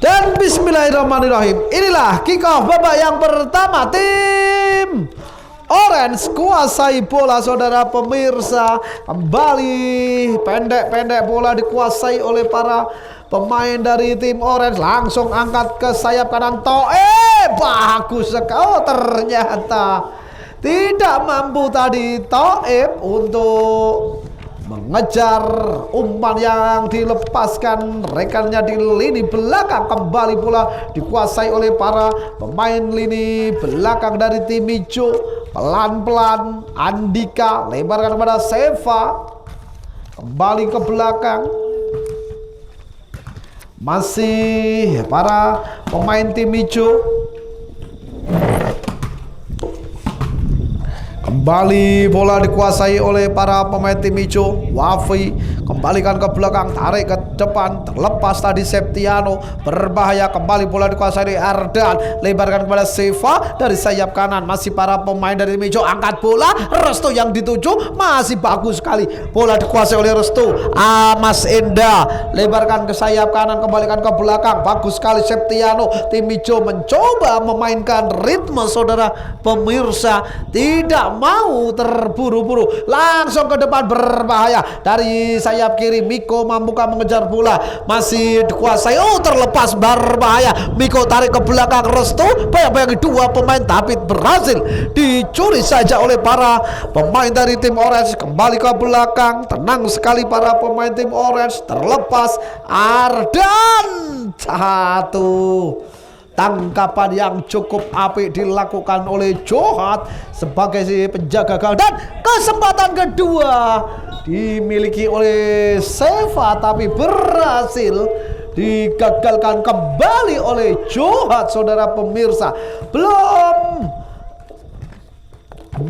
Dan bismillahirrahmanirrahim. Inilah kick off babak yang pertama. Tim Orange kuasai bola, saudara pemirsa. Kembali pendek-pendek bola dikuasai oleh para pemain dari tim Orange. Langsung angkat ke sayap kanan. Bagus sekali. Oh, ternyata tidak mampu tadi Toib untuk mengejar umpan yang dilepaskan rekannya di lini belakang. Kembali bola dikuasai oleh para pemain lini belakang dari tim hijau. Pelan-pelan Andika lebarkan kepada Seva. Kembali ke belakang. Masih para pemain tim hijau. Kembali bola dikuasai oleh para pemain tim hijau. Wafi kembalikan ke belakang, tarik ke depan, terlepas tadi Septiano, berbahaya. Kembali bola dikuasai oleh Ardan, lebarkan kepada Seva dari sayap kanan. Masih para pemain dari tim hijau, angkat bola. Restu yang dituju, masih bagus sekali. Bola dikuasai oleh Restu. Mas Enda lebarkan ke sayap kanan, kembalikan ke belakang. Bagus sekali Septiano. Tim hijau mencoba memainkan ritme, saudara pemirsa. Tidak mau terburu-buru, langsung ke depan, berbahaya dari sayap kiri. Miko mampukah mengejar bola, masih dikuasai. Oh, terlepas, berbahaya. Miko tarik ke belakang. Restu bayang-bayang dua pemain, tapi berhasil dicuri saja oleh para pemain dari tim Orange. Kembali ke belakang, tenang sekali para pemain tim Orange. Terlepas Ardan. Satu tangkapan yang cukup apik dilakukan oleh Johat sebagai si penjaga gawang, dan kesempatan kedua dimiliki oleh Seva tapi berhasil digagalkan kembali oleh Johat, saudara pemirsa. Belum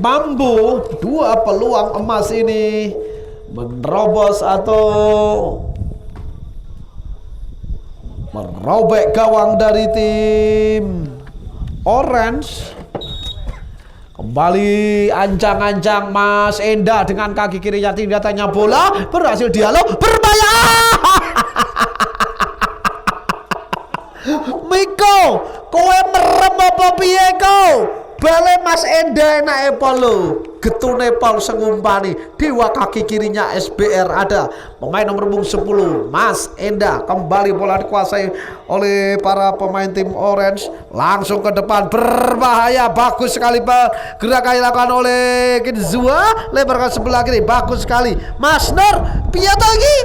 mampu dua peluang emas ini menerobos atau merobek gawang dari tim Orange. Kembali ancang-ancang Mas Enda dengan kaki kirinya, tindakannya bola berhasil dialog, berbahaya. Miko, kowe merem apa piye kau? Bale Mas Enda enak polo. Getune Paul sengumpani dewa kaki kirinya SBR ada pemain nomor 10 Mas Enda. Kembali bola dikuasai oleh para pemain tim Orange. Langsung ke depan, berbahaya. Bagus sekali gerakan dilakukan oleh Kinzua, lebarkan sebelah kiri. Bagus sekali Mas Nur. Piye lagi?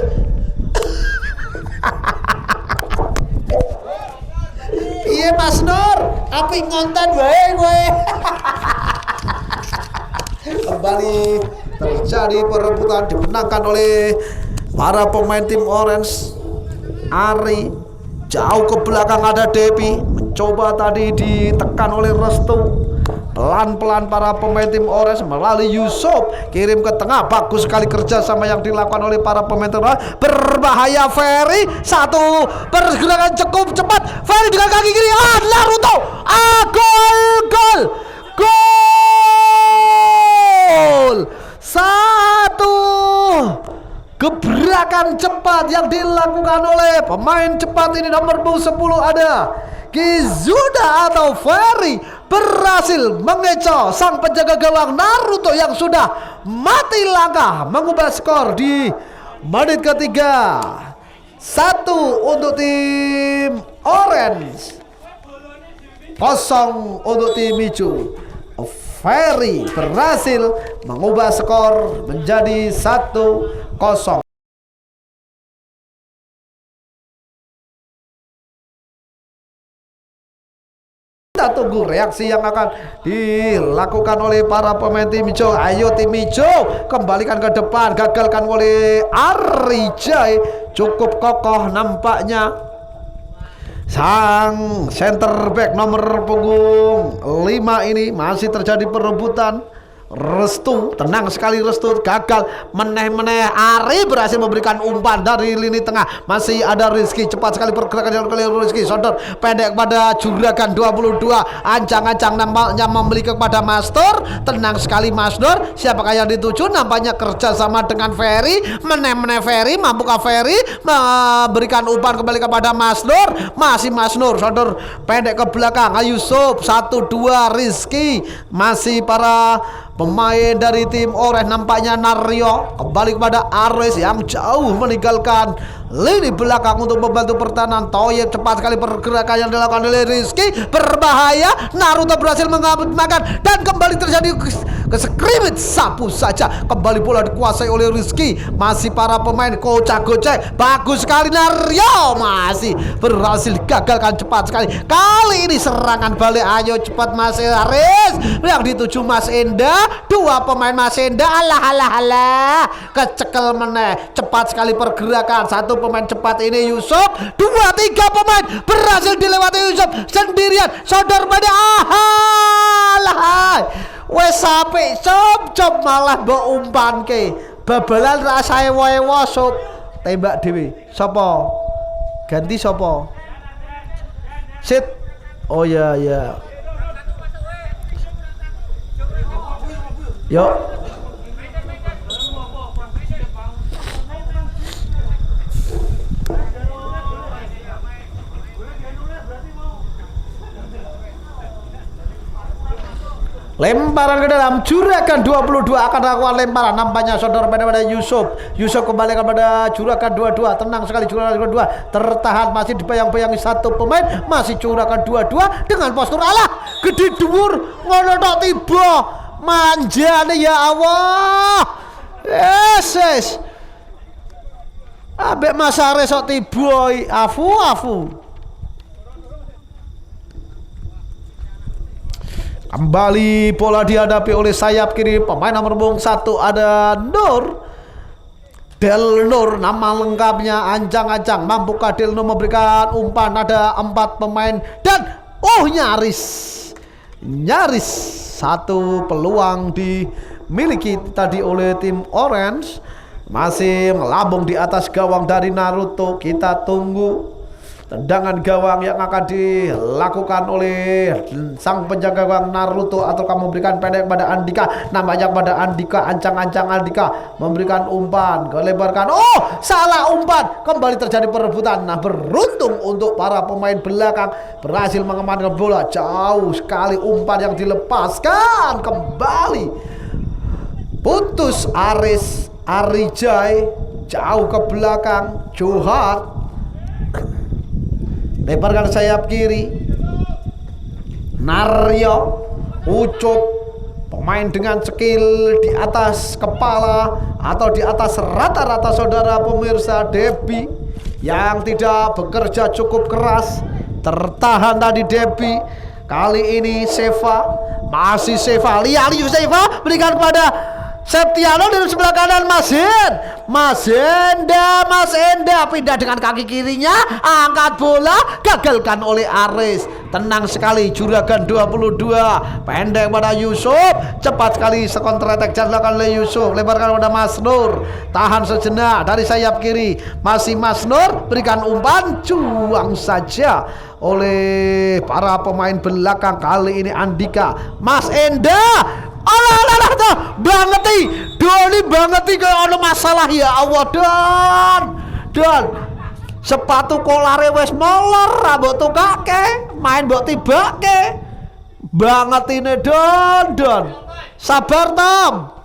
Iya Mas Nur, api ngonten wae kowe. Kembali terjadi perebutan, dimenangkan oleh para pemain tim Orange. Ari jauh ke belakang, ada Depi mencoba tadi ditekan oleh Restu. Pelan-pelan para pemain tim Orange melalui Yusuf, kirim ke tengah. Bagus sekali kerjasama yang dilakukan oleh para pemain tim Orange. Berbahaya Ferry, satu pergerakan cukup cepat. Ferry dengan kaki kiri, Naruto, gol. Satu gebrakan cepat yang dilakukan oleh pemain cepat ini. Nomor 10 ada Kizuda atau Ferry, berhasil mengecoh sang penjaga gawang Naruto yang sudah mati langkah, mengubah skor di menit ketiga. 1 untuk tim Orange, 0 untuk tim hijau. Ferry berhasil mengubah skor menjadi 1-0. Kita tunggu reaksi yang akan dilakukan oleh para pemain tim hijau. Ayo tim hijau, kembalikan ke depan. Gagalkan oleh Arijay. Cukup kokoh nampaknya sang center back nomor punggung 5 ini. Masih terjadi perebutan Restu, tenang sekali Restu, gagal. Meneh-meneh Ari berhasil memberikan umpan dari lini tengah. Masih ada Rizky, cepat sekali pergerakan kali Rizky. Sodor pendek kepada Juragan 22. Ancang-ancang nampaknya memiliki kepada Mastur. Tenang sekali Mastur. Siapakah yang dituju? Nampaknya kerja sama dengan Ferry. Meneh-meneh Ferry, mampukah Ferry memberikan umpan kembali kepada Mastur? Masih Mastur. Sodor pendek ke belakang. Yusuf 1-2 Rizky. Masih para pemain dari tim Orange, nampaknya Naryo kembali kepada Ares yang jauh meninggalkan lini belakang untuk membantu pertahanan. Toyib cepat sekali pergerakan yang dilakukan oleh Rizky, berbahaya. Naruto berhasil mengamankan dan kembali terjadi keskripit. Sapu saja kembali bola dikuasai oleh Rizky. Masih para pemain kocak-gocek, bagus sekali Naryo masih berhasil digagalkan cepat sekali. Kali ini serangan balik, ayo cepat Mas Ares yang dituju Mas Enda. Dua pemain Mas Enda, alah kecekel meneh. Cepat sekali pergerakan, satu pemain cepat ini Yusuf, 2-3 pemain berhasil dilewati Yusuf sendirian. Sodor pada wes sampai cop malah mbok umpan ke babalan rasane woe-woe sop tembak dewi. Sopo ganti sopo sit? Oh ya yuk lemparan ke dalam. Juragan 22 akan lakukan lemparan. Nampaknya Sodor pada Yusuf kembali kepada Juragan 22. Tenang sekali Juragan 22 tertahan, masih dibayang-bayangi satu pemain. Masih Juragan 22 dengan postur alah gede dhuwur ngono tok tiba manjane ya Allah. Yes ambek Mas Ares sok tiba afu. Kembali bola dihadapi oleh sayap kiri pemain nomor 1 ada Del Nur, nama lengkapnya ancang-ancang. Mampukah Del Nur memberikan umpan? Ada 4 pemain dan nyaris satu peluang dimiliki tadi oleh tim Orange. Masih melambung di atas gawang dari Naruto. Kita tunggu tendangan gawang yang akan dilakukan oleh sang penjaga gawang Naruto, atau kamu memberikan pendek kepada Andika. Namanya kepada Andika, ancang-ancang Andika memberikan umpan, kelebarkan. Oh, salah umpan. Kembali terjadi perebutan. Nah, beruntung untuk para pemain belakang berhasil mengamankan bola. Jauh sekali umpan yang dilepaskan. Kembali putus Arijai jauh ke belakang. Johar lebarkan sayap kiri. Naryo Ucup, pemain dengan skill di atas kepala atau di atas rata-rata saudara pemirsa. Debi yang tidak bekerja cukup keras, tertahan tadi Debi. Kali ini Seva, masih Seva, lihat Seva berikan kepada Septiano dari sebelah kanan. Mas Enda pindah dengan kaki kirinya, angkat bola, gagalkan oleh Aris. Tenang sekali Juragan 22, pendek pada Yusuf, cepat sekali counter attack dilakukan oleh Yusuf, lebarkan pada Mas Nur, tahan sejenak dari sayap kiri. Masih Mas Nur berikan umpan, cuang saja oleh para pemain belakang. Kali ini Andika, Mas Enda. Alah tuh bangeti Doni bangeti kayak ada masalah ya Allah. Dan sepatu kolare wes molor, rambut tuh kakek main mbok tibake banget ini. Don sabar Tom.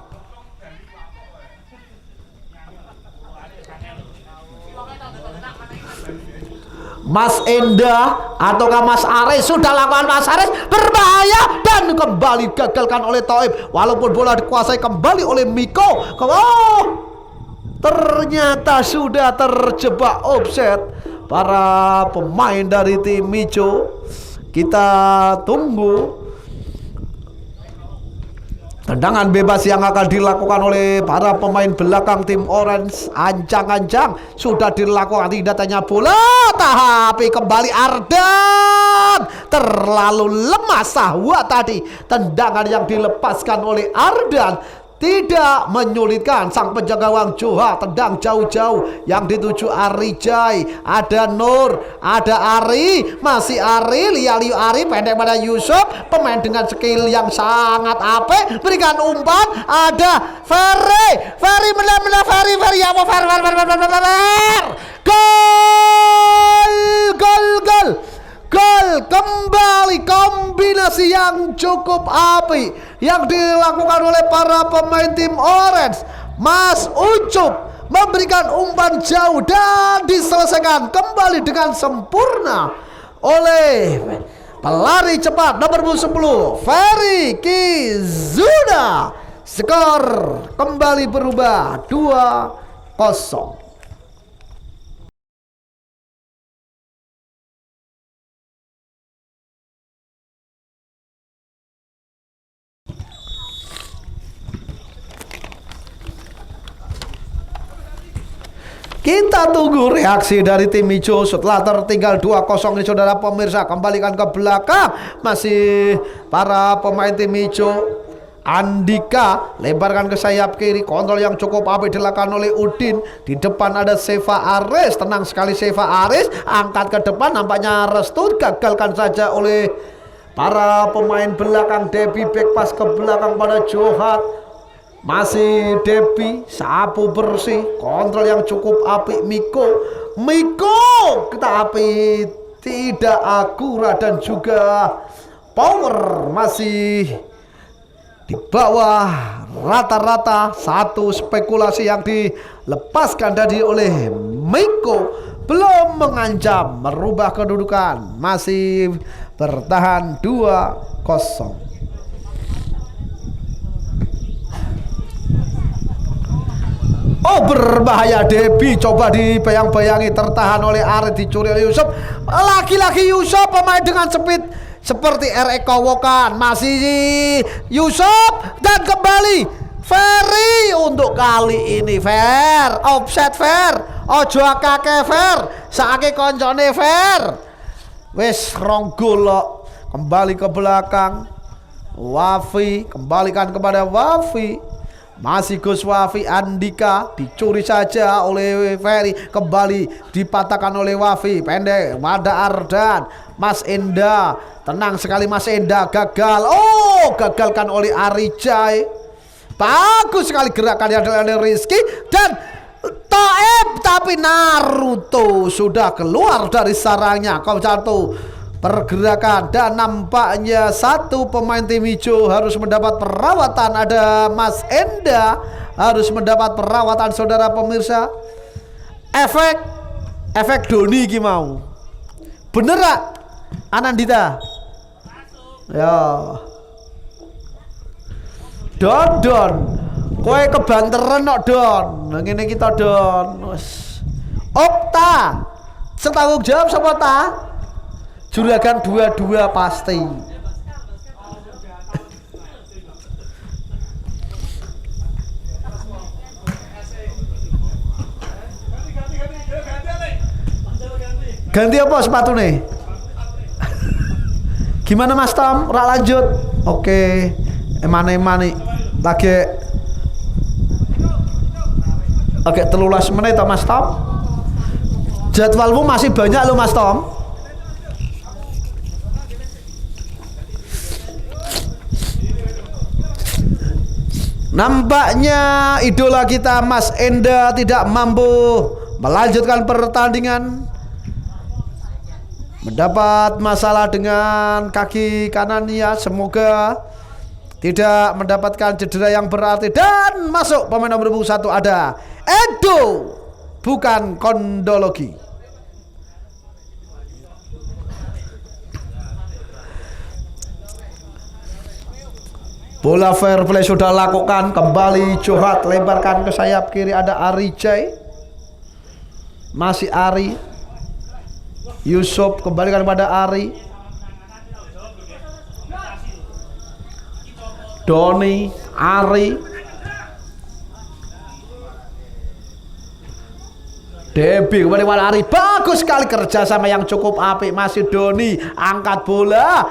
Mas Enda ataukah Mas Ares sudah lakukan. Mas Ares berbahaya dan kembali gagalkan oleh Toib, walaupun bola dikuasai kembali oleh Miko. Oh, ternyata sudah terjebak offset para pemain dari tim Mico. Kita tunggu Tendangan bebas yang akan dilakukan oleh para pemain belakang tim Orange. Ancang-ancang sudah dilakukan, tidak tanya bola, tapi kembali Ardan. Terlalu lemah Sahwa tadi. Tendangan yang dilepaskan oleh Ardan tidak menyulitkan sang penjaga gawang Joha. Tendang jauh-jauh yang dituju Arijai. Ada Nur, ada Ari, masih Ari, Lialiu Ari, pendek pada Yusuf, pemain dengan skill yang sangat apik, berikan umpan. Ada Ferry benar-benar Ferry ya mau gol kembali. Kombinasi yang cukup apik yang dilakukan oleh para pemain tim Orange. Mas Ucup memberikan umpan jauh dan diselesaikan kembali dengan sempurna oleh pelari cepat nomor 10 Ferry Kizuda. Skor kembali berubah 2-0. Kita tunggu reaksi dari tim hijau setelah tertinggal 2-0 ini saudara pemirsa. Kembalikan ke belakang, masih para pemain tim hijau. Andika lebarkan ke sayap kiri, kontrol yang cukup apik dilakukan oleh Udin. Di depan ada Seva Aris, tenang sekali Seva Aris, angkat ke depan, nampaknya restu, gagalkan saja oleh para pemain belakang. Debbie back pass ke belakang pada Johat. Masih Debbie, sapu bersih, kontrol yang cukup apik Miko, tapi tidak akurat dan juga power masih di bawah rata-rata. Satu spekulasi yang dilepaskan tadi oleh Miko belum mengancam merubah kedudukan, masih bertahan 2-0. Oh, berbahaya Debbie, coba dibayang-bayangi, tertahan oleh Ari, dicuri oleh Yusuf. Laki-laki Yusuf, pemain dengan speed seperti R.E. Kowokan. Masih Yusuf dan kembali Ferry untuk kali ini fair, offset fair, ojo akake fair, saake koncone fair. Wes rong gol. Kembali ke belakang. Wafi, kembalikan kepada Wafi. Masih Gus Wafi, Andika dicuri saja oleh Ferry, kembali dipatahkan oleh Wafi, pendek ada Ardan. Mas Enda, tenang sekali Mas Enda, gagal. Oh, gagalkan oleh Arijai. Bagus sekali gerakan yang dari Rizky dan Taib, tapi Naruto sudah keluar dari sarangnya. Kau jatuh pergerakan dan nampaknya satu pemain tim hijau harus mendapat perawatan. Ada Mas Enda harus mendapat perawatan saudara pemirsa. Efek Doni ki mau bener gak Anandita? Ya Don kowe kebanteran kok Don. Ngene kita Don. Okta setanggung jawab sama ta? Juragan 22 pasti. Ganti apa sepatu nih? Gimana Mas Tom? Rak lanjut. Oke. Emane lagi. Oke, 13 menit Mas Tom. Jadwalmu masih banyak loh Mas Tom. Nampaknya idola kita Mas Enda tidak mampu melanjutkan pertandingan. Mendapat masalah dengan kaki kanannya. Semoga tidak mendapatkan cedera yang berarti. Dan masuk pemain nomor 1 ada Edo, bukan Kondologi. Bola fair play sudah lakukan. Kembali Johat, lebarkan ke sayap kiri. Ada Arijai, masih Ari. Yusuf kembalikan pada Ari. Doni Ari Debi kembali Ari, bagus sekali kerjasama yang cukup apik. Masih Doni angkat bola.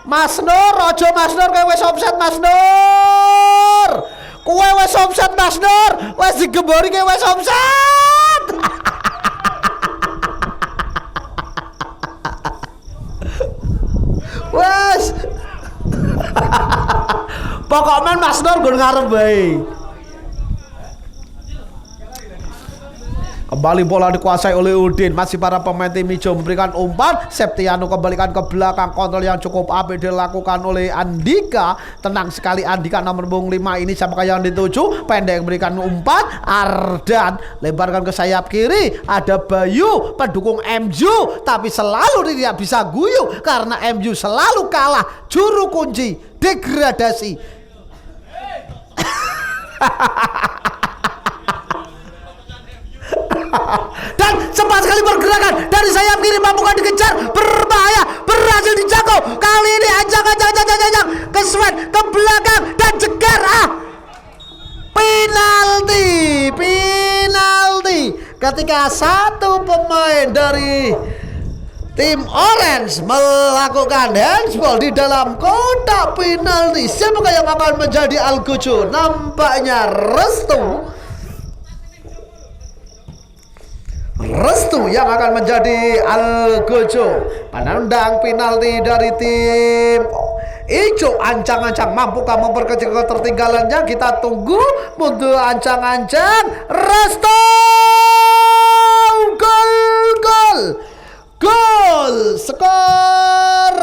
Mas Nur, ojo Mas Nur, kowe wis offset Mas Nur. Kowe wis offset Mas Nur, wis digembori kowe wis offset. Wes. Pokoknya Mas Nur gue ngarep bae. Kembali bola dikuasai oleh Udin. Masih para pemain tim hijau memberikan umpan. Septiano kembalikan ke belakang. Kontrol yang cukup apik dilakukan oleh Andika. Tenang sekali Andika nomor punggung 5 ini siapakah yang dituju. Pendek memberikan umpan. Ardan lebarkan ke sayap kiri. Ada Bayu pendukung MU, tapi selalu tidak bisa guyu karena MU selalu kalah. Juru kunci degradasi. Dan cepat sekali pergerakan dari sayap kiri, mampu dikejar, berbahaya, berhasil dijangkau. Kali ini ajang ke Sven, ke belakang dan jegar. Penalti ketika satu pemain dari tim Orange melakukan handsball di dalam kotak penalti. Siapakah yang akan menjadi Al-Gojo? Nampaknya Restu yang akan menjadi Al-Gojo. Penendang penalti dari tim hijau. Ancang-ancang mampukah memperkecil ketertinggalannya? Kita tunggu mundur ancang-ancang. Restu gol. Skor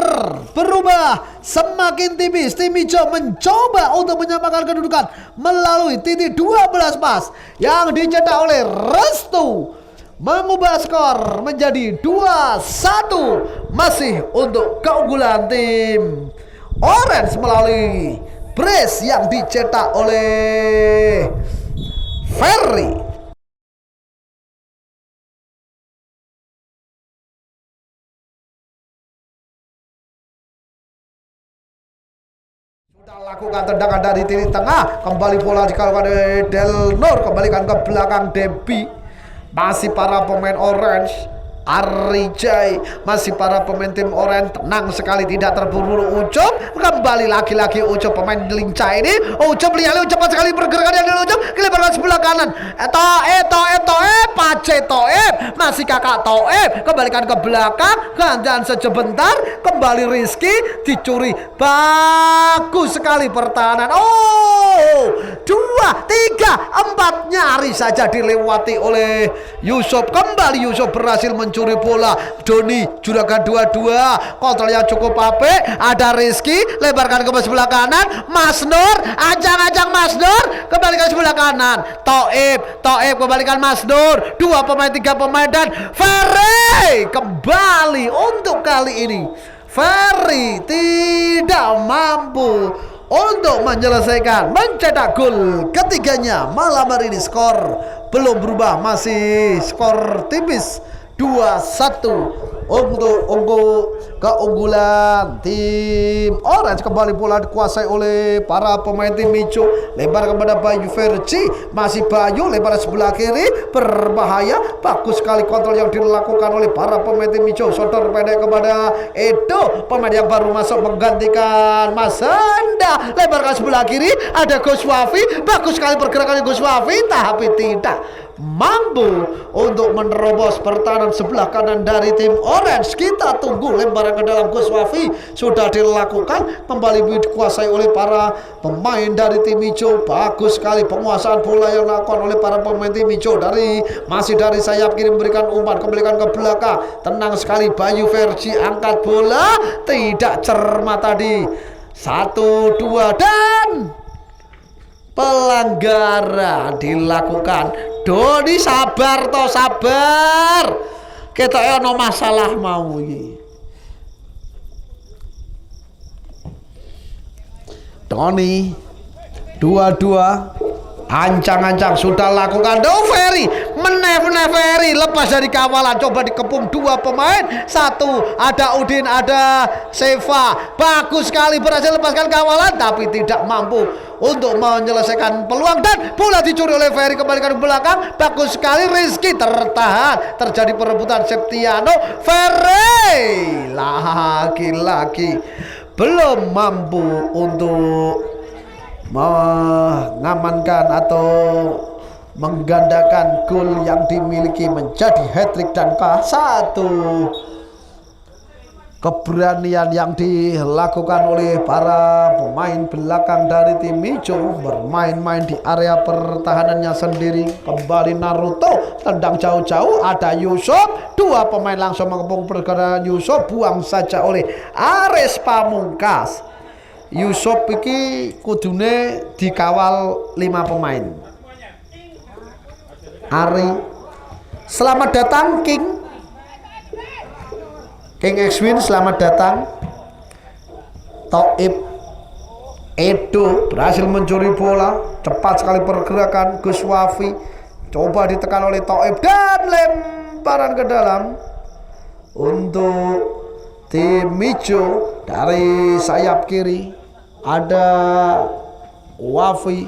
berubah semakin tipis. Tim hijau mencoba untuk menyamakan kedudukan melalui titik 12 pas yang dicetak oleh Restu, mengubah skor menjadi 2-1 masih untuk keunggulan tim Orange melalui brace yang dicetak oleh Ferry. Sudah lakukan tendangan dari titik tengah, kembali bola dikalahkan oleh Del Nur, kembalikan ke belakang Debi. Masih para pemain Orange, Arijay, masih para pemain tim Orange tenang sekali, tidak terburu-buru. Ucup kembali lagi-lagi, Ucup pemain lincah ini. Ucup lihat cepat sekali pergerakan yang Ucup, kelebaran sebelah kanan. Pace Toeb, masih kakak Toeb, kembalikan ke belakang, gantian sebentar, kembali Rizky, dicuri, bagus sekali pertahanan. 2, 3, 4 nyaris saja dilewati oleh Yusuf. Kembali Yusuf berhasil mencuri bola. Doni juragan 22, kontrol yang cukup apik. Ada Rizky, lebarkan ke sebelah kanan. Mas Nur, ajang-ajang Mas Nur, kembalikan sebelah kanan. Toib kembalikan Mas Nur. 2 pemain, 3 pemain dan Ferry kembali. Untuk kali ini Ferry tidak mampu untuk menyelesaikan, mencetak gol ketiganya malam hari ini. Skor belum berubah, masih skor tipis 2-1 untuk keunggulan tim Orange. Kembali bola dikuasai oleh para pemain tim hijau, lebar kepada Bayu Verci, masih Bayu lebar sebelah kiri, berbahaya, bagus sekali kontrol yang dilakukan oleh para pemain tim hijau. Sodor pendek kepada Edo, pemain yang baru masuk menggantikan Mas Handa, lebarkan sebelah kiri, ada Gus Wafi, bagus sekali pergerakan Gus Wafi, tapi tidak mampu untuk menerobos pertahanan sebelah kanan dari tim Orange. Kita tunggu lemparan ke dalam Gus Wafi sudah dilakukan, kembali dikuasai oleh para pemain dari tim hijau. Bagus sekali penguasaan bola yang dilakukan oleh para pemain tim hijau. Masih dari sayap kiri memberikan umpan, kembalikan ke belakang, tenang sekali Bayu Verci, angkat bola, tidak cermat tadi. 1, 2 dan pelanggaran dilakukan. Doni sabar toh, sabar. Kita ono masalah mau iki. Doni 2-2, ancang-ancang sudah lakukan. Ferry meneh Ferry lepas dari kawalan, coba dikepung 2 pemain. 1 ada Udin, ada Seva, bagus sekali berhasil lepaskan kawalan tapi tidak mampu untuk menyelesaikan peluang dan bola dicuri oleh Ferry, kembalikan ke belakang. Bagus sekali Rizky, tertahan, terjadi perebutan Septiano. Ferry lagi-lagi belum mampu untuk mengamankan atau menggandakan gol yang dimiliki menjadi hat-trick dan K1. Keberanian yang dilakukan oleh para pemain belakang dari tim hijau bermain-main di area pertahanannya sendiri. Kembali Naruto, tendang jauh-jauh, ada Yusuf, dua pemain langsung mengepung pergerakan Yusuf, buang saja oleh Aris Pamungkas. Yusuf iki kudune dikawal 5 pemain. Ari, selamat datang King X-Win, selamat datang. Toib Edo berhasil mencuri bola, cepat sekali pergerakan. Gus Wafi coba ditekan oleh Toib dan lemparan ke dalam untuk tim hijau. Dari sayap kiri ada Wafi,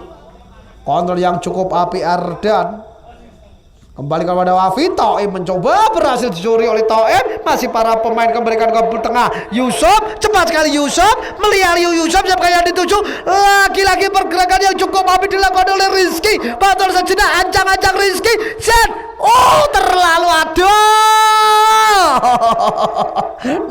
kontrol yang cukup api Ardan. Kembali kepada Wafi, Toib mencoba, berhasil dicuri oleh Toib. Masih para pemain kembalikan ke tengah. Yusuf, cepat sekali Yusuf, melihat Yusuf siapa yang dituju. Lagi-lagi pergerakan yang cukup api dilakukan oleh Rizky. Batal sejenak, ancang-ancang Rizky. Set, terlalu aduh.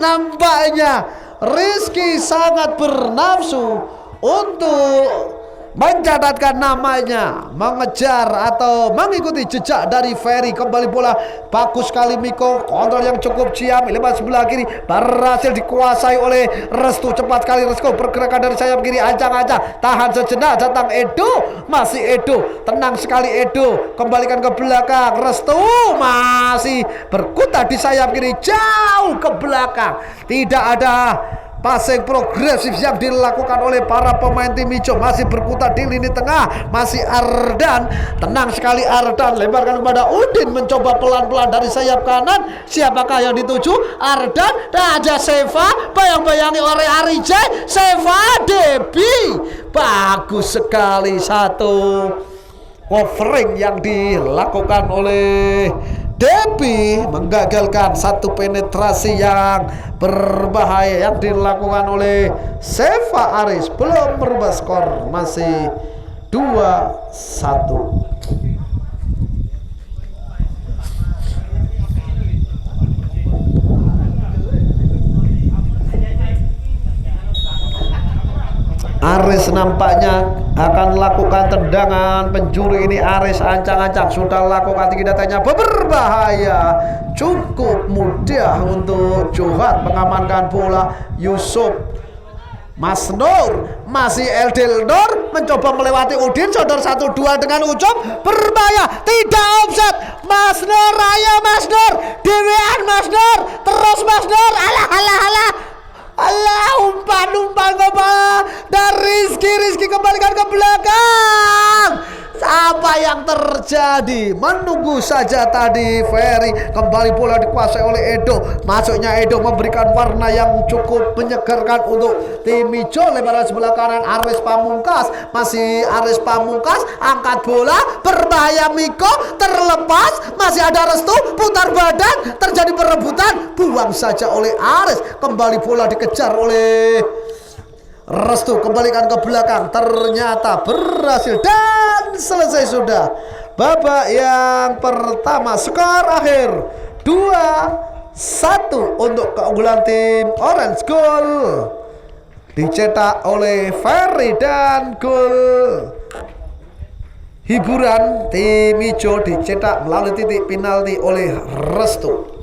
Nampaknya Rizky sangat bernafsu untuk mencatatkan namanya, mengejar atau mengikuti jejak dari Ferry. Kembali bola, bagus sekali Miko, kontrol yang cukup ciam, lewat sebelah kiri, berhasil dikuasai oleh Restu. Cepat sekali Restu, pergerakan dari sayap kiri, ancang-ancang, tahan sejenak, datang Edo, masih Edo, tenang sekali Edo, kembalikan ke belakang. Restu masih berkutat di sayap kiri, jauh ke belakang, tidak ada passing progresif yang dilakukan oleh para pemain tim hijau. Masih berkutat di lini tengah, masih Ardan, tenang sekali Ardan, lemparkan kepada Udin, mencoba pelan-pelan dari sayap kanan. Siapakah yang dituju? Ardan, Raja Seva, bayang-bayangi oleh Arijay, Seva, Debi. Bagus sekali satu covering yang dilakukan oleh Debi, menggagalkan satu penetrasi yang berbahaya yang dilakukan oleh Seva Aris. Belum merubah skor, masih 2-1. Aris nampaknya akan lakukan tendangan penjuru ini. Aris ancang-ancang sudah lakukan tinggi datanya, berbahaya, cukup mudah untuk Johat mengamankan bola. Yusuf, Mas Nur, masih Eldil Nur mencoba melewati Udin, sodor 1-2 dengan Ucup, berbahaya, tidak offset. Mas Nur, ayo Mas Nur, dewean Mas Nur, terus Mas Nur, alah, umpan kepala dari Rizky kembalikan ke belakang. Apa yang terjadi? Menunggu saja tadi Ferry. Kembali bola dikuasai oleh Edo. Masuknya Edo memberikan warna yang cukup menyegarkan untuk tim hijau. Lebaran sebelah kanan Aris Pamungkas. Masih Aris Pamungkas, angkat bola, berbahaya Miko, terlepas. Masih ada Restu, putar badan, terjadi perebutan, buang saja oleh Aris. Kembali bola dikejar oleh Restu, kembalikan ke belakang, ternyata berhasil dan selesai sudah babak yang pertama. Skor akhir 2-1 untuk keunggulan tim Orange. Gol dicetak oleh Ferry dan gol hiburan tim hijau dicetak melalui titik penalti oleh Restu.